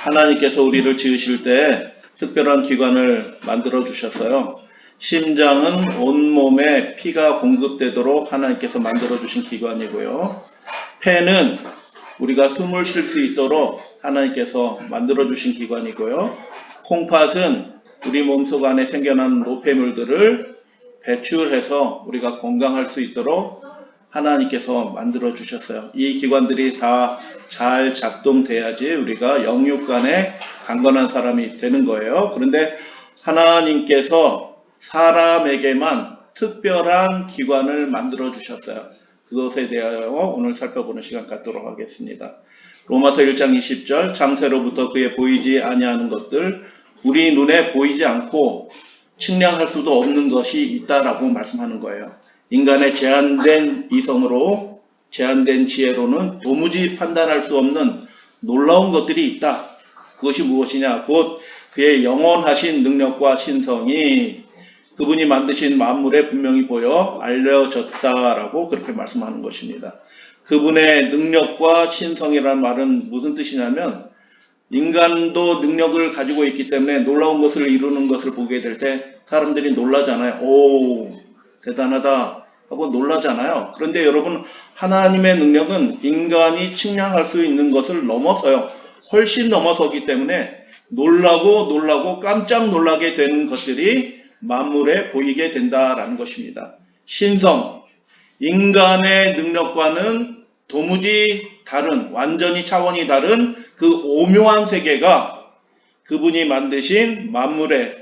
하나님께서 우리를 지으실 때 특별한 기관을 만들어 주셨어요. 심장은 온몸에 피가 공급되도록 하나님께서 만들어 주신 기관이고요. 폐는 우리가 숨을 쉴 수 있도록 하나님께서 만들어 주신 기관이고요. 콩팥은 우리 몸속 안에 생겨난 노폐물들을 배출해서 우리가 건강할 수 있도록 하나님께서 만들어 주셨어요. 이 기관들이 다 잘 작동돼야지 우리가 영육간에 강건한 사람이 되는 거예요. 그런데 하나님께서 사람에게만 특별한 기관을 만들어 주셨어요. 그것에 대하여 오늘 살펴보는 시간 갖도록 하겠습니다. 로마서 1장 20절 창세로부터 그의 보이지 아니하는 것들 우리 눈에 보이지 않고 측량할 수도 없는 것이 있다라고 말씀하는 거예요. 인간의 제한된 이성으로 제한된 지혜로는 도무지 판단할 수 없는 놀라운 것들이 있다. 그것이 무엇이냐? 곧 그의 영원하신 능력과 신성이 그분이 만드신 만물에 분명히 보여 알려졌다라고 그렇게 말씀하는 것입니다. 그분의 능력과 신성이라는 말은 무슨 뜻이냐면 인간도 능력을 가지고 있기 때문에 놀라운 것을 이루는 것을 보게 될 때 사람들이 놀라잖아요. 오, 대단하다 하고 놀라잖아요. 그런데 여러분, 하나님의 능력은 인간이 측량할 수 있는 것을 넘어서요. 훨씬 넘어서기 때문에 놀라고 깜짝 놀라게 되는 것들이 만물에 보이게 된다라는 것입니다. 신성, 인간의 능력과는 도무지 다른, 완전히 차원이 다른 그 오묘한 세계가 그분이 만드신 만물에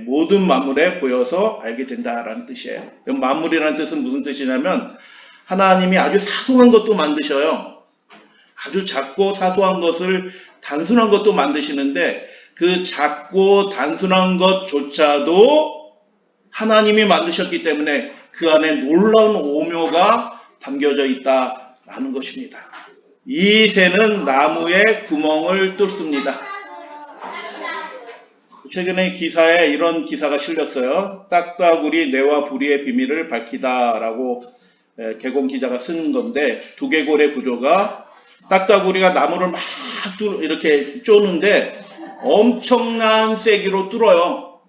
모든 만물에 보여서 알게 된다라는 뜻이에요. 만물이라는 뜻은 무슨 뜻이냐면 하나님이 아주 사소한 것도 만드셔요. 아주 작고 사소한 것을 단순한 것도 만드시는데 그 작고 단순한 것조차도 하나님이 만드셨기 때문에 그 안에 놀라운 오묘가 담겨져 있다라는 것입니다. 이 새는 나무에 구멍을 뚫습니다. 최근에 기사에 이런 기사가 실렸어요. 딱따구리 뇌와 부리의 비밀을 밝히다라고 개공 기자가 쓴 건데 두개골의 구조가 딱따구리가 나무를 막 이렇게 쪼는데 엄청난 세기로 뚫어요.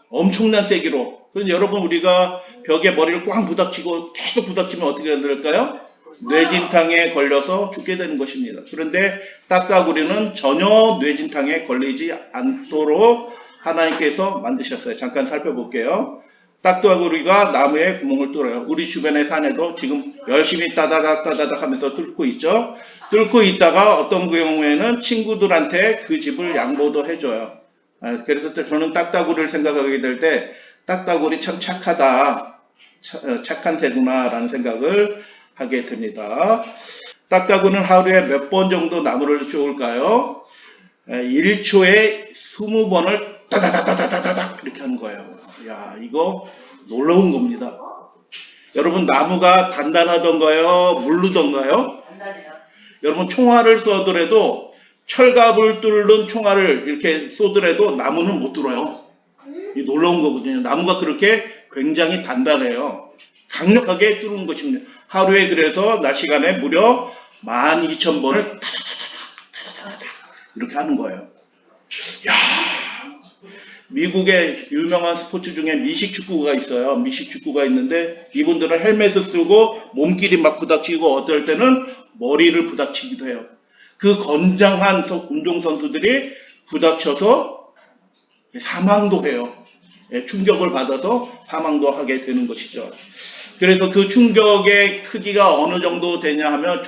엄청난 세기로. 그래서 여러분 우리가 벽에 머리를 꽝 부닥치고 계속 부닥치면 어떻게 될까요? 뇌진탕에 걸려서 죽게 되는 것입니다. 그런데 딱따구리는 전혀 뇌진탕에 걸리지 않도록 하나님께서 만드셨어요. 잠깐 살펴볼게요. 딱따구리가 나무에 구멍을 뚫어요. 우리 주변의 산에도 지금 열심히 따다닥 하면서 뚫고 있죠. 뚫고 있다가 어떤 경우에는 친구들한테 그 집을 양보도 해줘요. 그래서 저는 딱따구리를 생각하게 될 때 딱따구리 참 착하다. 착한 새구나 라는 생각을 하게 됩니다. 딱따구리는 하루에 몇 번 정도 나무를 쪼을까요? 1초에 20번을 따다다다다다닥 이렇게 하는 거예요. 야, 이거 놀라운 겁니다. 여러분, 나무가 단단하던가요? 물르던가요? 단단해요. 여러분, 총알을 쏘더라도 철갑을 뚫는 총알을 이렇게 쏘더라도 나무는 못 뚫어요. 이 놀라운 거거든요. 나무가 그렇게 굉장히 단단해요. 강력하게 뚫는 것입니다. 하루에 그래서 낮 시간에 무려 12,000번을 이렇게 하는 거예요. 야, 미국의 유명한 스포츠 중에 미식축구가 있어요. 미식축구가 있는데 이분들은 헬멧을 쓰고 몸끼리 막 부닥치고 어떨 때는 머리를 부닥치기도 해요. 그 건장한 운동선수들이 부닥쳐서 사망도 해요. 충격을 받아서 사망도 하게 되는 것이죠. 그래서 그 충격의 크기가 어느 정도 되냐 하면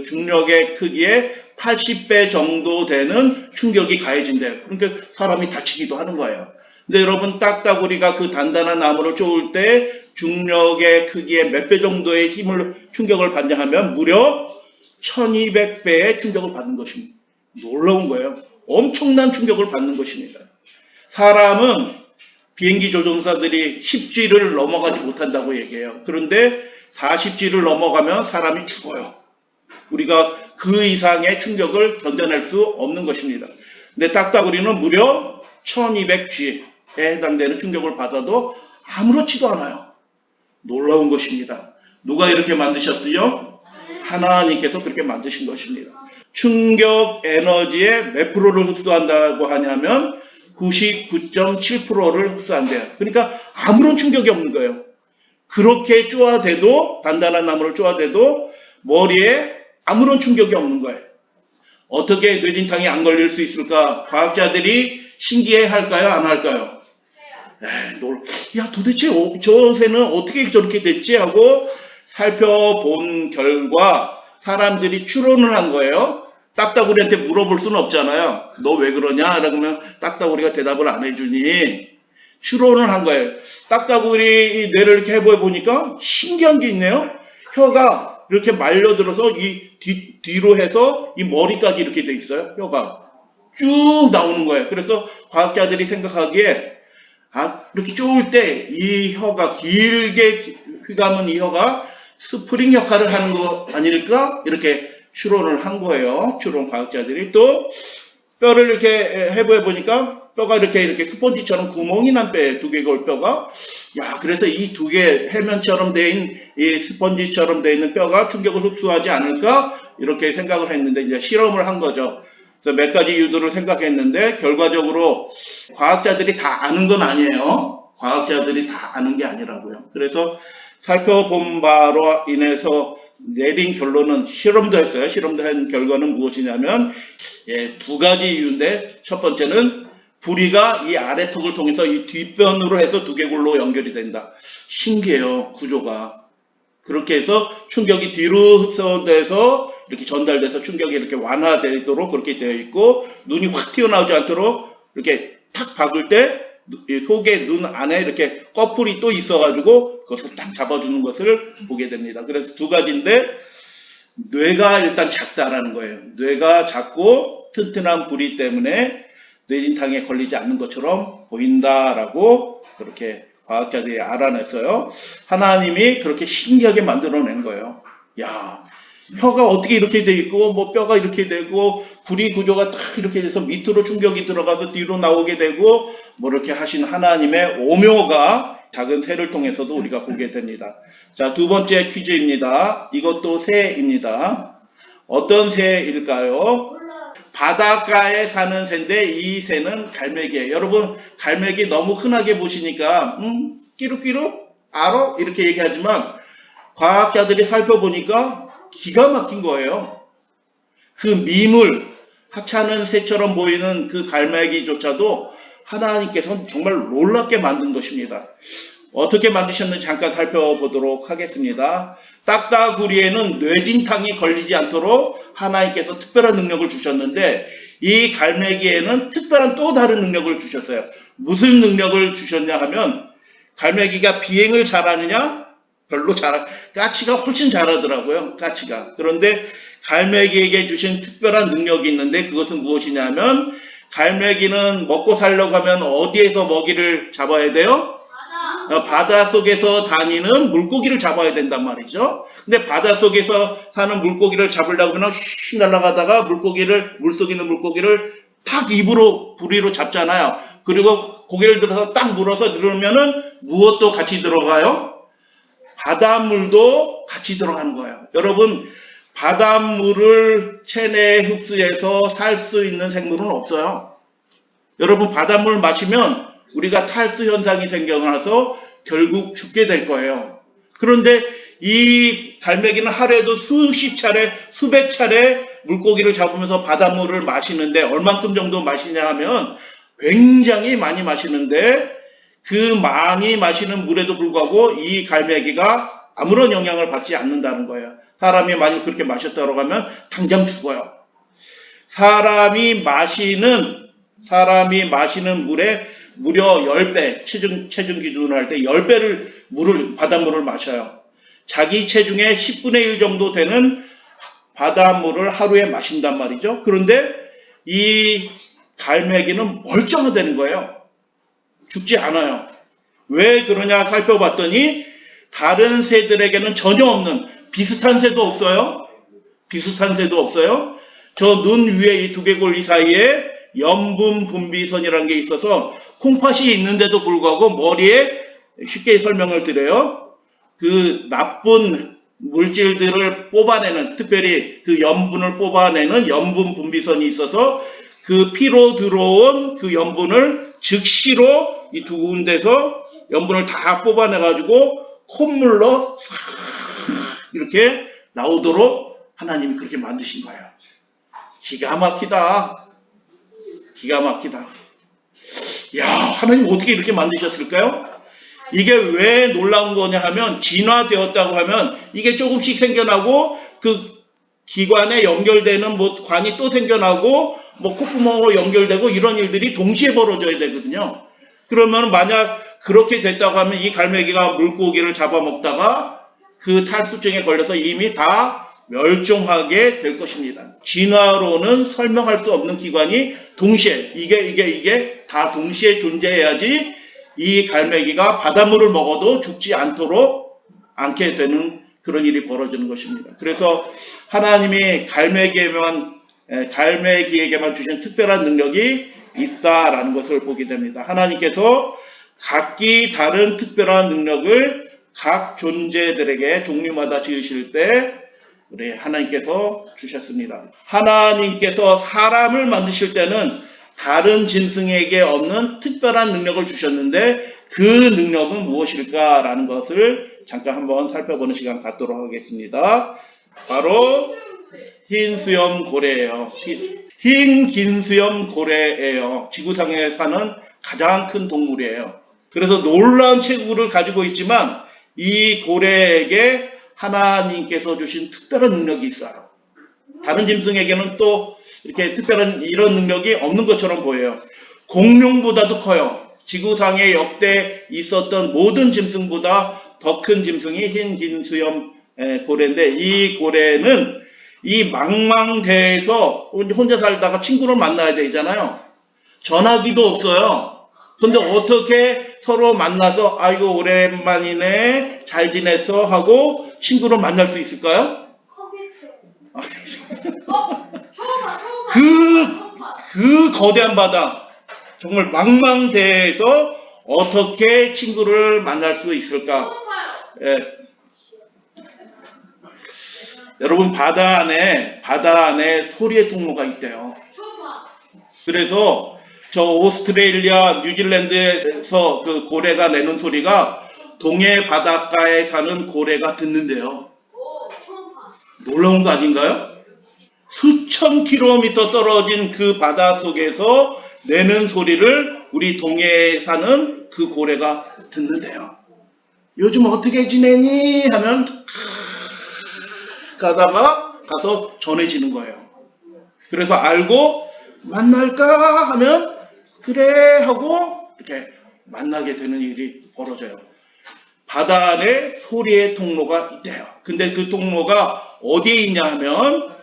중력의 크기에 80배 정도 되는 충격이 가해진대요. 그러니까 사람이 다치기도 하는 거예요. 근데 여러분, 딱따구리가 그 단단한 나무를 쪼을 때 중력의 크기에 몇 배 정도의 충격을 받냐 하면 무려 1200배의 충격을 받는 것입니다. 놀라운 거예요. 엄청난 충격을 받는 것입니다. 사람은 비행기 조종사들이 10G를 넘어가지 못한다고 얘기해요. 그런데 40G를 넘어가면 사람이 죽어요. 우리가 그 이상의 충격을 견뎌낼 수 없는 것입니다. 근데 딱따구리는 무려 1200G에 해당되는 충격을 받아도 아무렇지도 않아요. 놀라운 것입니다. 누가 이렇게 만드셨어요? 하나님께서 그렇게 만드신 것입니다. 충격 에너지의 몇 프로를 흡수한다고 하냐면 99.7%를 흡수한대요. 그러니까 아무런 충격이 없는 거예요. 그렇게 쪼아대도, 단단한 나무를 쪼아대도 머리에 아무런 충격이 없는 거예요. 어떻게 뇌진탕이 안 걸릴 수 있을까? 과학자들이 신기해 할까요? 안 할까요? 야, 도대체 저 새는 어떻게 저렇게 됐지? 하고 살펴본 결과 사람들이 추론을 한 거예요. 딱따구리한테 물어볼 수는 없잖아요. 너 왜 그러냐? 그러면 딱따구리가 대답을 안 해주니 추론을 한 거예요. 딱따구리 뇌를 이렇게 해보여 보니까 신기한 게 있네요. 혀가 이렇게 말려들어서 이 뒤로 해서 이 머리까지 이렇게 돼 있어요. 혀가 쭉 나오는 거예요. 그래서 과학자들이 생각하기에 이렇게 쪼을 때 이 혀가 길게 휘감은 이 혀가 스프링 역할을 하는 거 아닐까? 이렇게 추론을 한 거예요. 추론 과학자들이. 또 뼈를 이렇게 해보여 보니까 뼈가 이렇게 스펀지처럼 구멍이 난 뼈에 두개골 뼈가, 그래서 이 두 개 해면처럼 된 이 스펀지처럼 돼 있는 뼈가 충격을 흡수하지 않을까? 이렇게 생각을 했는데 이제 실험을 한 거죠. 그래서 몇 가지 이유들을 생각했는데 결과적으로 과학자들이 다 아는 건 아니에요. 과학자들이 다 아는 게 아니라고요. 그래서 살펴본 바로 인해서 내린 결론은 실험도 했어요. 실험도 한 결과는 무엇이냐면 두 가지 이유인데, 첫 번째는 부리가 이 아래턱을 통해서 이 뒷변으로 해서 두개골로 연결이 된다. 신기해요, 구조가. 그렇게 해서 충격이 뒤로 흡수돼서 이렇게 전달돼서 충격이 이렇게 완화되도록 그렇게 되어 있고, 눈이 확 튀어나오지 않도록 이렇게 탁 박을 때 속에 눈 안에 이렇게 꺼풀이 또 있어가지고 그것을 딱 잡아주는 것을 보게 됩니다. 그래서 두 가지인데, 뇌가 일단 작다라는 거예요. 뇌가 작고 튼튼한 부리 때문에 뇌진탕에 걸리지 않는 것처럼 보인다라고 그렇게 과학자들이 알아냈어요. 하나님이 그렇게 신기하게 만들어낸 거예요. 혀가 어떻게 이렇게 돼 있고, 뭐 뼈가 이렇게 되고, 부리 구조가 딱 이렇게 돼서 밑으로 충격이 들어가서 뒤로 나오게 되고, 뭐 이렇게 하신 하나님의 오묘가 작은 새를 통해서도 우리가 보게 됩니다. 자, 두 번째 퀴즈입니다. 이것도 새입니다. 어떤 새일까요? 바닷가에 사는 새인데 이 새는 갈매기예요. 여러분, 갈매기 너무 흔하게 보시니까 끼룩끼룩 알아? 이렇게 얘기하지만 과학자들이 살펴보니까 기가 막힌 거예요. 그 미물, 하찮은 새처럼 보이는 그 갈매기조차도 하나님께서는 정말 놀랍게 만든 것입니다. 어떻게 만드셨는지 잠깐 살펴보도록 하겠습니다. 딱따구리에는 뇌진탕이 걸리지 않도록 하나님께서 특별한 능력을 주셨는데, 이 갈매기에는 특별한 또 다른 능력을 주셨어요. 무슨 능력을 주셨냐 하면, 갈매기가 비행을 잘하느냐? 별로 까치가 훨씬 잘하더라고요. 까치가. 그런데 갈매기에게 주신 특별한 능력이 있는데, 그것은 무엇이냐면, 갈매기는 먹고 살려고 하면 어디에서 먹이를 잡아야 돼요? 바다 속에서 다니는 물고기를 잡아야 된단 말이죠. 근데 바다 속에서 사는 물고기를 잡으려고 하면 쉬 날아가다가 물속에 있는 물고기를 탁 입으로, 부리로 잡잖아요. 그리고 고개를 들어서 딱 물어서 누르면은 무엇도 같이 들어가요? 바닷물도 같이 들어가는 거예요. 여러분, 바닷물을 체내에 흡수해서 살 수 있는 생물은 없어요. 여러분, 바닷물 마시면 우리가 탈수 현상이 생겨나서 결국 죽게 될 거예요. 그런데 이 갈매기는 하루에도 수십 차례, 수백 차례 물고기를 잡으면서 바닷물을 마시는데, 얼만큼 정도 마시냐 하면 굉장히 많이 마시는데, 그 많이 마시는 물에도 불구하고 이 갈매기가 아무런 영향을 받지 않는다는 거예요. 사람이 만약 그렇게 마셨다고 하면 당장 죽어요. 사람이 마시는 물에 무려 10배, 체중 기준으로 할 때 10배를 바닷물을 마셔요. 자기 체중의 10분의 1 정도 되는 바닷물을 하루에 마신단 말이죠. 그런데 이 갈매기는 멀쩡하다는 거예요. 죽지 않아요. 왜 그러냐 살펴봤더니 다른 새들에게는 전혀 없는, 비슷한 새도 없어요. 저 눈 위에 이 두개골 이 사이에 염분 분비선이라는 게 있어서 콩팥이 있는데도 불구하고 머리에, 쉽게 설명을 드려요, 그 나쁜 물질들을 뽑아내는, 특별히 그 염분을 뽑아내는 염분 분비선이 있어서 그 피로 들어온 그 염분을 즉시로 이 두 군데서 염분을 다 뽑아내가지고 콧물로 이렇게 나오도록 하나님이 그렇게 만드신 거예요. 기가 막히다. 기가 막히다. 야, 하나님 어떻게 이렇게 만드셨을까요? 이게 왜 놀라운 거냐 하면, 진화되었다고 하면 이게 조금씩 생겨나고 그 기관에 연결되는 뭐 관이 또 생겨나고 뭐 콧구멍으로 연결되고 이런 일들이 동시에 벌어져야 되거든요. 그러면 만약 그렇게 됐다고 하면 이 갈매기가 물고기를 잡아먹다가 그 탈수증에 걸려서 이미 다 멸종하게 될 것입니다. 진화로는 설명할 수 없는 기관이 동시에 이게 다 동시에 존재해야지 이 갈매기가 바닷물을 먹어도 죽지 않게 되는 그런 일이 벌어지는 것입니다. 그래서 하나님이 갈매기에게만 주신 특별한 능력이 있다라는 것을 보게 됩니다. 하나님께서 각기 다른 특별한 능력을 각 존재들에게 종류마다 지으실 때 우리 하나님께서 주셨습니다. 하나님께서 사람을 만드실 때는 다른 짐승에게 없는 특별한 능력을 주셨는데 그 능력은 무엇일까라는 것을 잠깐 한번 살펴보는 시간 갖도록 하겠습니다. 바로 흰 수염 고래예요. 흰 긴 수염 고래예요. 지구상에 사는 가장 큰 동물이에요. 그래서 놀라운 체구를 가지고 있지만 이 고래에게 하나님께서 주신 특별한 능력이 있어요. 다른 짐승에게는 또 이렇게 특별한 이런 능력이 없는 것처럼 보여요. 공룡보다도 커요. 지구상에 역대 있었던 모든 짐승보다 더 큰 짐승이 흰 긴 수염 고래인데, 이 고래는 이 망망대해에서 혼자 살다가 친구를 만나야 되잖아요. 전화기도 없어요. 근데 어떻게 서로 만나서 아이고 오랜만이네 잘 지냈어 하고 친구를 만날 수 있을까요? 그 거대한 바다, 정말 망망대해에서 어떻게 친구를 만날 수 있을까? 여러분, 바다 안에 소리의 통로가 있대요. 그래서 저 오스트레일리아, 뉴질랜드에서 그 고래가 내는 소리가 동해 바닷가에 사는 고래가 듣는데요. 놀라운 거 아닌가요? 수천 킬로미터 떨어진 그 바다 속에서 내는 소리를 우리 동해에 사는 그 고래가 듣는데요. 요즘 어떻게 지내니? 하면 가다가 가서 전해지는 거예요. 그래서 알고 만날까 하면 그래 하고 이렇게 만나게 되는 일이 벌어져요. 바다 안에 소리의 통로가 있대요. 근데 그 통로가 어디에 있냐 하면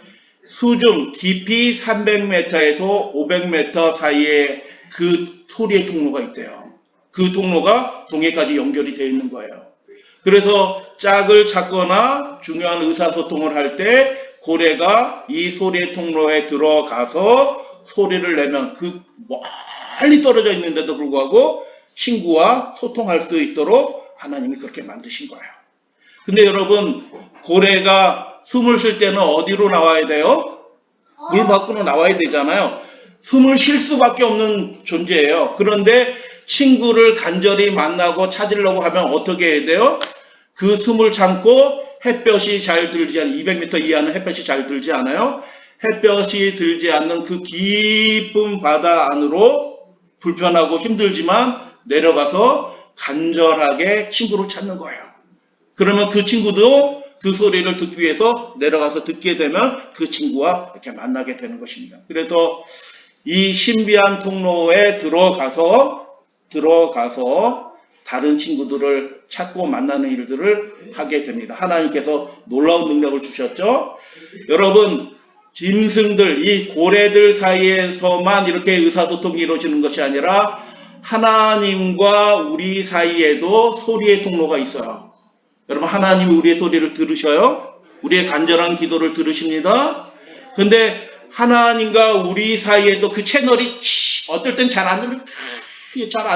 수중 깊이 300m에서 500m 사이에 그 소리의 통로가 있대요. 그 통로가 동해까지 연결이 되어 있는 거예요. 그래서 짝을 찾거나 중요한 의사소통을 할 때 고래가 이 소리의 통로에 들어가서 소리를 내면 그 멀리 떨어져 있는데도 불구하고 친구와 소통할 수 있도록 하나님이 그렇게 만드신 거예요. 근데 여러분, 고래가 숨을 쉴 때는 어디로 나와야 돼요? 물 밖으로 나와야 되잖아요. 숨을 쉴 수밖에 없는 존재예요. 그런데 친구를 간절히 만나고 찾으려고 하면 어떻게 해야 돼요? 그 숨을 참고 햇볕이 잘 들지 않은 200m 이하는 햇볕이 잘 들지 않아요. 햇볕이 들지 않는 그 깊은 바다 안으로 불편하고 힘들지만 내려가서 간절하게 친구를 찾는 거예요. 그러면 그 친구도 그 소리를 듣기 위해서 내려가서 듣게 되면 그 친구와 이렇게 만나게 되는 것입니다. 그래서 이 신비한 통로에 들어가서 다른 친구들을 찾고 만나는 일들을 하게 됩니다. 하나님께서 놀라운 능력을 주셨죠. 여러분, 짐승들, 이 고래들 사이에서만 이렇게 의사소통이 이루어지는 것이 아니라 하나님과 우리 사이에도 소리의 통로가 있어요. 여러분, 하나님이 우리의 소리를 들으셔요. 우리의 간절한 기도를 들으십니다. 근데 하나님과 우리 사이에도 그 채널이 어떨 땐 잘 안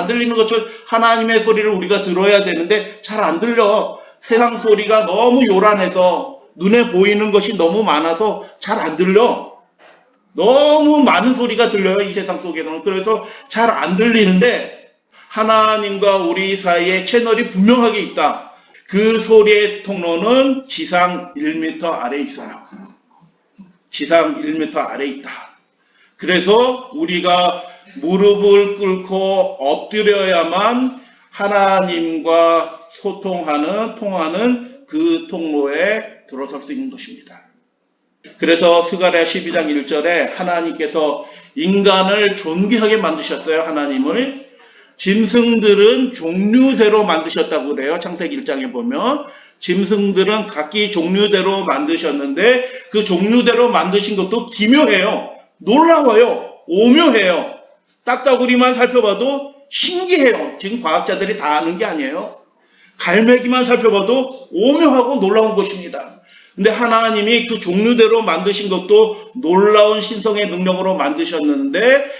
들리는 것처럼 하나님의 소리를 우리가 들어야 되는데 잘 안 들려. 세상 소리가 너무 요란해서 눈에 보이는 것이 너무 많아서 잘 안 들려. 너무 많은 소리가 들려요, 이 세상 속에는. 그래서 잘 안 들리는데 하나님과 우리 사이에 채널이 분명하게 있다. 그 소리의 통로는 지상 1m 아래에 있어요. 지상 1m 아래에 있다. 그래서 우리가 무릎을 꿇고 엎드려야만 하나님과 소통하는, 통하는 그 통로에 들어설 수 있는 것입니다. 그래서 스가랴 12장 1절에 하나님께서 인간을 존귀하게 만드셨어요. 하나님을. 짐승들은 종류대로 만드셨다고 그래요. 창세기 1장에 보면. 짐승들은 각기 종류대로 만드셨는데 그 종류대로 만드신 것도 기묘해요. 놀라워요. 오묘해요. 딱따구리만 살펴봐도 신기해요. 지금 과학자들이 다 아는 게 아니에요. 갈매기만 살펴봐도 오묘하고 놀라운 것입니다. 근데 하나님이 그 종류대로 만드신 것도 놀라운 신성의 능력으로 만드셨는데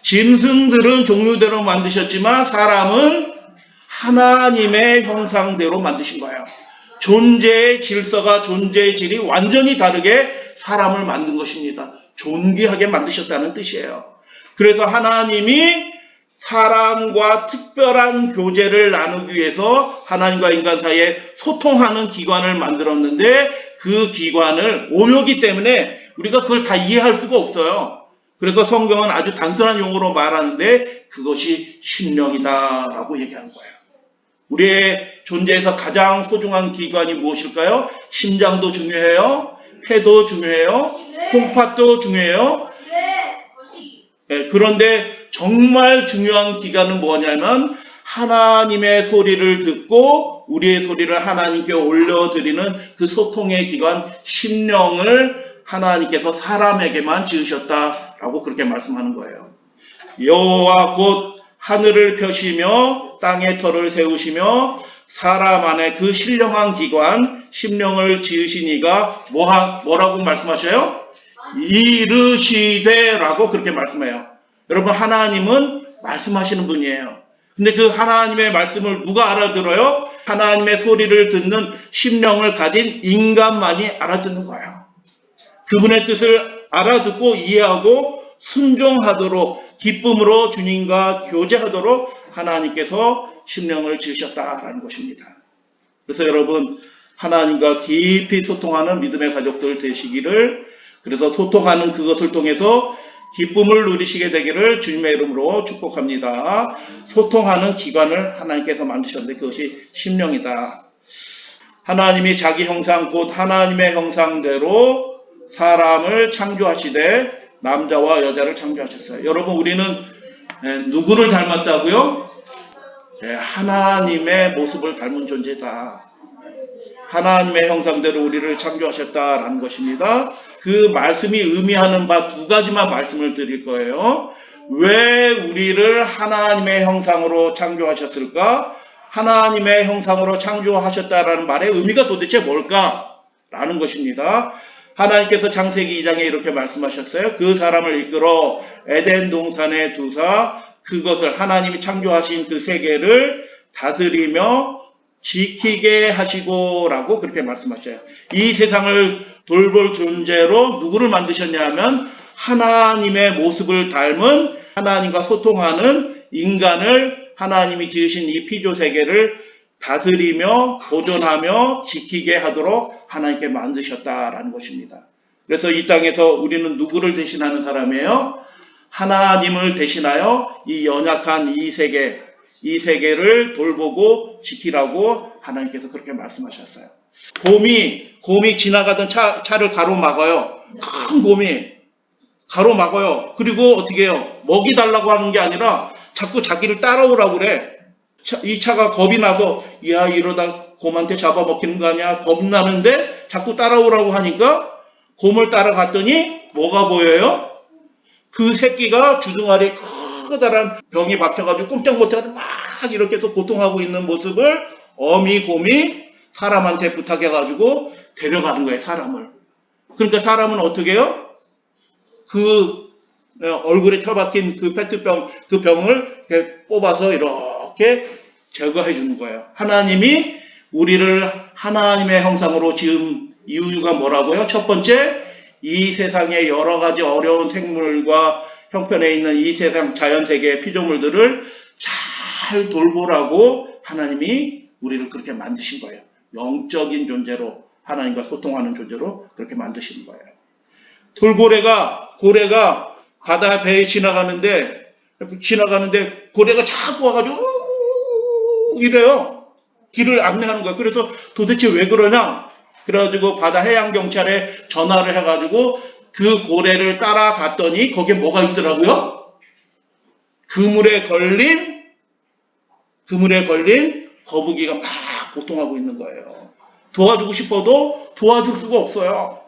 짐승들은 종류대로 만드셨지만 사람은 하나님의 형상대로 만드신 거예요. 존재의 질서가 존재의 질이 완전히 다르게 사람을 만든 것입니다. 존귀하게 만드셨다는 뜻이에요. 그래서 하나님이 사람과 특별한 교제를 나누기 위해서 하나님과 인간 사이에 소통하는 기관을 만들었는데 그 기관을 오묘기 때문에 우리가 그걸 다 이해할 수가 없어요. 그래서 성경은 아주 단순한 용어로 말하는데 그것이 심령이다라고 얘기하는 거예요. 우리의 존재에서 가장 소중한 기관이 무엇일까요? 심장도 중요해요. 폐도 중요해요. 콩팥도 중요해요. 네, 그런데 정말 중요한 기관은 뭐냐면 하나님의 소리를 듣고 우리의 소리를 하나님께 올려드리는 그 소통의 기관 심령을 하나님께서 사람에게만 지으셨다라고 그렇게 말씀하는 거예요. 여호와 곧 하늘을 펴시며 땅에 터를 세우시며 사람 안에 그 신령한 기관 심령을 지으신 이가 뭐라고 말씀하셔요? 이르시되라고 그렇게 말씀해요. 여러분 하나님은 말씀하시는 분이에요. 근데 그 하나님의 말씀을 누가 알아들어요? 하나님의 소리를 듣는 심령을 가진 인간만이 알아듣는 거예요. 그분의 뜻을 알아듣고 이해하고 순종하도록 기쁨으로 주님과 교제하도록 하나님께서 심령을 지으셨다라는 것입니다. 그래서 여러분 하나님과 깊이 소통하는 믿음의 가족들 되시기를 그래서 소통하는 그것을 통해서 기쁨을 누리시게 되기를 주님의 이름으로 축복합니다. 소통하는 기관을 하나님께서 만드셨는데 그것이 심령이다. 하나님이 자기 형상 곧 하나님의 형상대로 사람을 창조하시되 남자와 여자를 창조하셨어요. 여러분 우리는 누구를 닮았다고요? 하나님의 모습을 닮은 존재다. 하나님의 형상대로 우리를 창조하셨다라는 것입니다. 그 말씀이 의미하는 바 두 가지만 말씀을 드릴 거예요. 왜 우리를 하나님의 형상으로 창조하셨을까? 하나님의 형상으로 창조하셨다라는 말의 의미가 도대체 뭘까라는 것입니다. 하나님께서 창세기 2장에 이렇게 말씀하셨어요. 그 사람을 이끌어 에덴 동산에 두사 그것을 하나님이 창조하신 그 세계를 다스리며 지키게 하시고라고 그렇게 말씀하셔요. 이 세상을 돌볼 존재로 누구를 만드셨냐면 하나님의 모습을 닮은 하나님과 소통하는 인간을 하나님이 지으신 이 피조 세계를 다스리며 보존하며 지키게 하도록 하나님께 만드셨다라는 것입니다. 그래서 이 땅에서 우리는 누구를 대신하는 사람이에요? 하나님을 대신하여 이 연약한 이 세계를 돌보고 지키라고 하나님께서 그렇게 말씀하셨어요. 곰이 지나가던 차를 가로막아요. 큰 곰이 가로막아요. 그리고 어떻게 해요? 먹이 달라고 하는 게 아니라 자꾸 자기를 따라오라고 그래. 이 차가 겁이 나서 야 이러다 곰한테 잡아먹히는 거 아니야? 겁나는데 자꾸 따라오라고 하니까 곰을 따라갔더니 뭐가 보여요? 그 새끼가 주둥아리에 커다란 병이 박혀가지고 꼼짝 못해가지고 막 이렇게 해서 고통하고 있는 모습을 어미 곰이 사람한테 부탁해가지고 데려가는 거예요, 사람을. 그러니까 사람은 어떻게 해요? 그 얼굴에 처박힌 그 페트병, 그 병을 이렇게 뽑아서 이렇게 제거해 주는 거예요. 하나님이 우리를 하나님의 형상으로 지은 이유가 뭐라고요? 첫 번째, 이 세상의 여러 가지 어려운 생물과 형편에 있는 이 세상 자연세계의 피조물들을 잘 돌보라고 하나님이 우리를 그렇게 만드신 거예요. 영적인 존재로, 하나님과 소통하는 존재로 그렇게 만드신 거예요. 고래가 바다 배에 지나가는데 고래가 자꾸 와가지고 이래요. 길을 안내하는 거예요. 그래서 도대체 왜 그러냐? 그래가지고 바다 해양경찰에 전화를 해가지고 그 고래를 따라갔더니 거기에 뭐가 있더라고요? 그물에 걸린 거북이가 막 고통하고 있는 거예요. 도와주고 싶어도 도와줄 수가 없어요.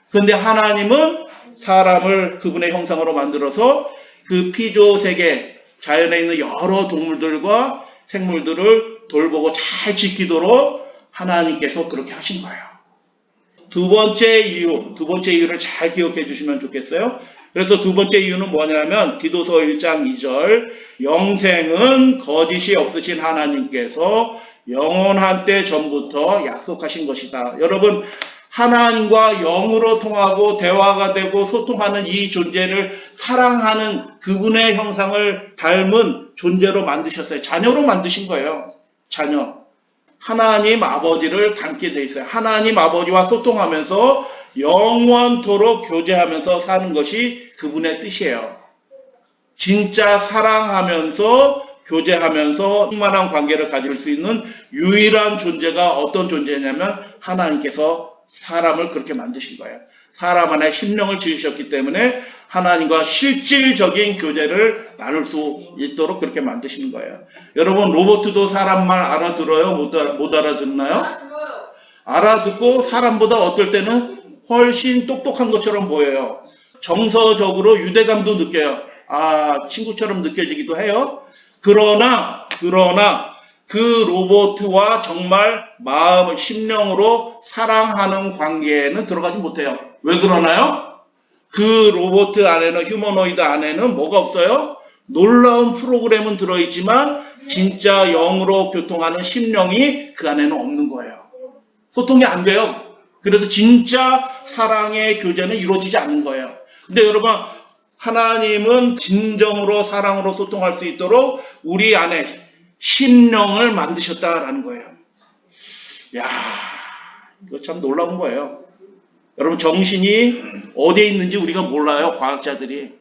그런데 하나님은 사람을 그분의 형상으로 만들어서 그 피조세계, 자연에 있는 여러 동물들과 생물들을 돌보고 잘 지키도록 하나님께서 그렇게 하신 거예요. 두 번째 이유를 잘 기억해 주시면 좋겠어요. 그래서 두 번째 이유는 뭐냐면 디도서 1장 2절, 영생은 거짓이 없으신 하나님께서 영원한 때 전부터 약속하신 것이다. 여러분, 하나님과 영으로 통하고 대화가 되고 소통하는 이 존재를 사랑하는 그분의 형상을 닮은 존재로 만드셨어요. 자녀로 만드신 거예요. 자녀. 하나님 아버지를 닮게 돼 있어요. 하나님 아버지와 소통하면서 영원토록 교제하면서 사는 것이 그분의 뜻이에요. 진짜 사랑하면서 교제하면서 충만한 관계를 가질 수 있는 유일한 존재가 어떤 존재냐면 하나님께서 사람을 그렇게 만드신 거예요. 사람 안에 심령을 지으셨기 때문에 하나님과 실질적인 교제를 나눌 수 있도록 그렇게 만드시는 거예요. 여러분, 로봇도 사람 말 알아들어요? 못 알아듣나요? 알아듣고 사람보다 어떨 때는 훨씬 똑똑한 것처럼 보여요. 정서적으로 유대감도 느껴요. 친구처럼 느껴지기도 해요. 그러나 그 로봇과 정말 마음을 심령으로 사랑하는 관계에는 들어가지 못해요. 왜 그러나요? 그 로봇 안에는, 휴머노이드 안에는 뭐가 없어요? 놀라운 프로그램은 들어있지만 진짜 영으로 교통하는 심령이 그 안에는 없는 거예요. 소통이 안 돼요. 그래서 진짜 사랑의 교제는 이루어지지 않는 거예요. 근데 여러분, 하나님은 진정으로 사랑으로 소통할 수 있도록 우리 안에 심령을 만드셨다라는 거예요. 야, 이거 참 놀라운 거예요. 여러분, 정신이 어디에 있는지 우리가 몰라요. 과학자들이.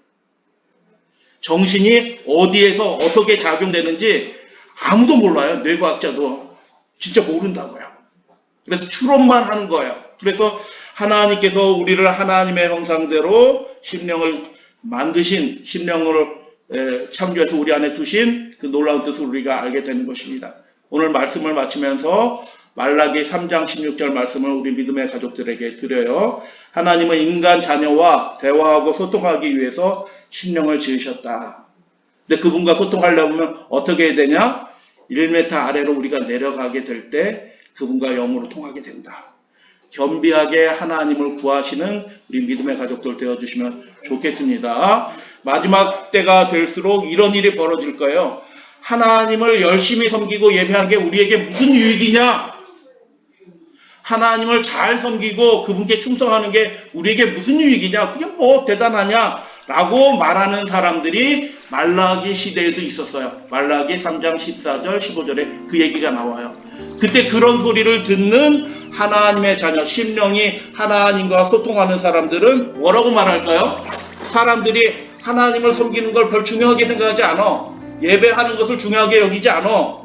정신이 어디에서 어떻게 작용되는지 아무도 몰라요. 뇌과학자도. 진짜 모른다고요. 그래서 추론만 하는 거예요. 그래서 하나님께서 우리를 하나님의 형상대로 심령을 만드신, 심령을 창조해서 우리 안에 두신 그 놀라운 뜻을 우리가 알게 되는 것입니다. 오늘 말씀을 마치면서 말라기 3장 16절 말씀을 우리 믿음의 가족들에게 드려요. 하나님은 인간 자녀와 대화하고 소통하기 위해서 심령을 지으셨다. 근데 그분과 소통하려면 어떻게 해야 되냐? 1m 아래로 우리가 내려가게 될 때 그분과 영으로 통하게 된다. 겸비하게 하나님을 구하시는 우리 믿음의 가족들 되어주시면 좋겠습니다. 마지막 때가 될수록 이런 일이 벌어질 거예요. 하나님을 열심히 섬기고 예배하는 게 우리에게 무슨 유익이냐? 하나님을 잘 섬기고 그분께 충성하는 게 우리에게 무슨 유익이냐? 그게 뭐 대단하냐? 라고 말하는 사람들이 말라기 시대에도 있었어요. 말라기 3장 14절 15절에 그 얘기가 나와요. 그때 그런 소리를 듣는 하나님의 자녀, 심령이 하나님과 소통하는 사람들은 뭐라고 말할까요? 사람들이 하나님을 섬기는 걸 별 중요하게 생각하지 않아. 예배하는 것을 중요하게 여기지 않아.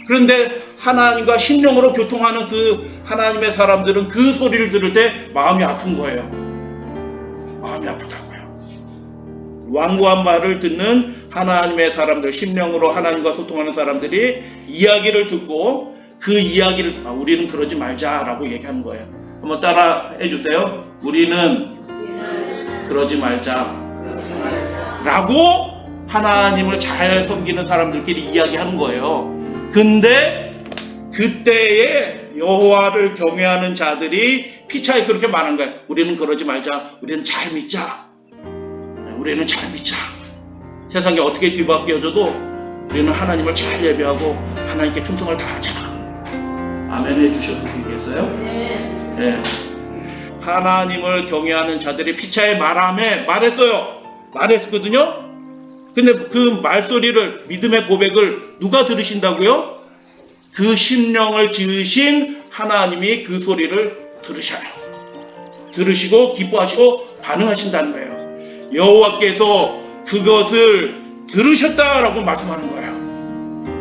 그런데 하나님과 심령으로 교통하는 그 하나님의 사람들은 그 소리를 들을 때 마음이 아픈 거예요. 마음이 아프다고요. 완고한 말을 듣는 하나님의 사람들, 심령으로 하나님과 소통하는 사람들이 이야기를 듣고 그 이야기를 우리는 그러지 말자라고 얘기하는 거예요. 한번 따라 해주세요. 우리는 그러지 말자 라고 하나님을 잘 섬기는 사람들끼리 이야기하는 거예요. 근데 그때에 여호와를 경외하는 자들이 피차에 그렇게 말한 거예요. 우리는 그러지 말자. 우리는 잘 믿자. 우리는 잘 믿자. 세상이 어떻게 뒤바뀌어져도 우리는 하나님을 잘 예배하고 하나님께 충성을 다하자. 아멘 해주셔도 되겠어요? 네. 하나님을 경외하는 자들이 피차에 말했었거든요. 근데 그 말소리를, 믿음의 고백을 누가 들으신다고요? 그 심령을 지으신 하나님이 그 소리를 들으셔요. 들으시고 기뻐하시고 반응하신다는 거예요. 여호와께서 그것을 들으셨다라고 말씀하는 거예요.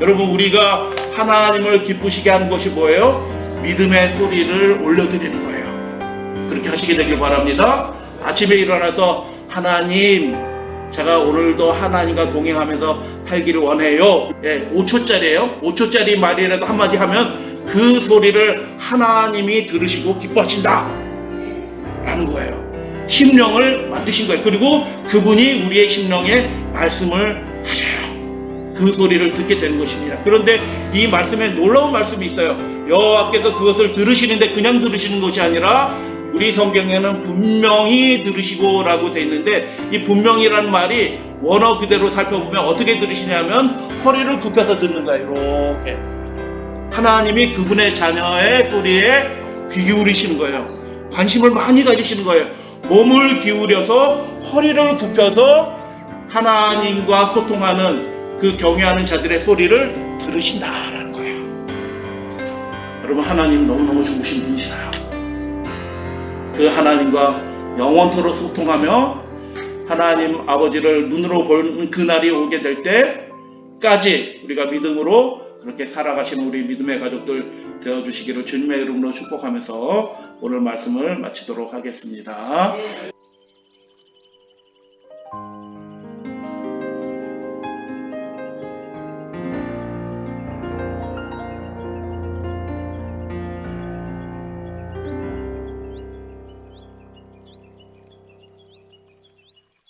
여러분, 우리가 하나님을 기쁘시게 하는 것이 뭐예요? 믿음의 소리를 올려드리는 거예요. 그렇게 하시게 되길 바랍니다. 아침에 일어나서 하나님, 제가 오늘도 하나님과 동행하면서 살기를 원해요. 5초짜리예요. 5초짜리 말이라도 한마디 하면 그 소리를 하나님이 들으시고 기뻐하신다 라는 거예요. 심령을 만드신 거예요. 그리고 그분이 우리의 심령에 말씀을 하셔요. 그 소리를 듣게 되는 것입니다. 그런데 이 말씀에 놀라운 말씀이 있어요. 여호와께서 그것을 들으시는데 그냥 들으시는 것이 아니라 우리 성경에는 분명히 들으시고 라고 되어 있는데, 이 분명히라는 말이 원어 그대로 살펴보면 어떻게 들으시냐면 허리를 굽혀서 듣는 거예요. 이렇게 하나님이 그분의 자녀의 소리에 귀 기울이시는 거예요. 관심을 많이 가지시는 거예요. 몸을 기울여서 허리를 굽혀서 하나님과 소통하는 그 경외하는 자들의 소리를 들으신다라는 거예요. 여러분, 하나님 너무너무 좋으신 분이시나요? 그 하나님과 영원토록 소통하며 하나님 아버지를 눈으로 보는 그날이 오게 될 때까지 우리가 믿음으로 그렇게 살아가시는 우리 믿음의 가족들 되어주시기를 주님의 이름으로 축복하면서 오늘 말씀을 마치도록 하겠습니다.